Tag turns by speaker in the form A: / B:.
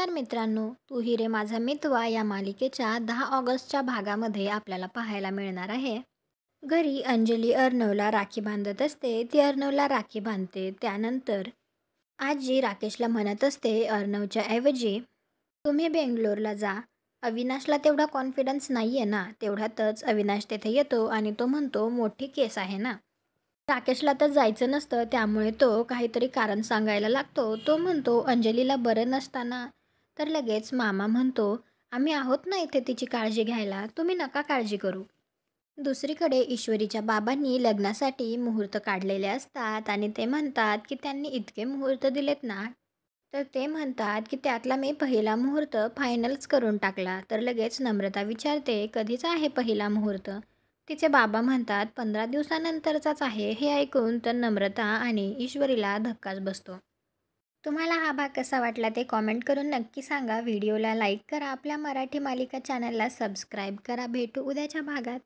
A: नमस्कार मित्रांनो, तू ही रे माझा मितवा या मालिकेच्या 10 ऑगस्टच्या भागामध्ये आपल्याला पाहायला मिळणार आहे. घरी अंजली अर्णवला राखी बांधत असते. ती अर्णवला राखी बांधते. त्यानंतर आजी राकेशला म्हणत असते अर्णवच्या ऐवजी तुम्ही बेंगलोरला जा. अविनाशला तेवढा कॉन्फिडन्स नाही आहे ना. तेवढ्यातच अविनाश तेथे येतो आणि तो म्हणतो मोठी केस आहे ना. राकेशला तर जायचं नसतं, त्यामुळे तो काहीतरी कारण सांगायला लागतो. तो म्हणतो अंजलीला बरं नसताना. तर लगेच मामा म्हणतो आम्ही आहोत ना इथे तिची काळजी घ्यायला, तुम्ही नका काळजी करू. दुसरीकडे ईश्वरीच्या बाबांनी लग्नासाठी मुहूर्त काढलेले असतात आणि ते म्हणतात की त्यांनी इतके मुहूर्त दिलेत ना, तर ते म्हणतात की त्यातला मी पहिला मुहूर्त फायनलच करून टाकला. तर लगेच नम्रता विचारते कधीच आहे पहिला मुहूर्त. तिचे बाबा म्हणतात 15 दिवसानंतरचाच आहे. हे ऐकून तर नम्रता आणि ईश्वरीला धक्काच बसतो. तुम्हाला हा भाग कसा वाटला ते कॉमेंट करून नक्की सांगा. व्हिडिओला लाईक करा. आपल्या मराठी मालिका चॅनलला सबस्क्राईब करा. भेटू उद्याच्या भागात.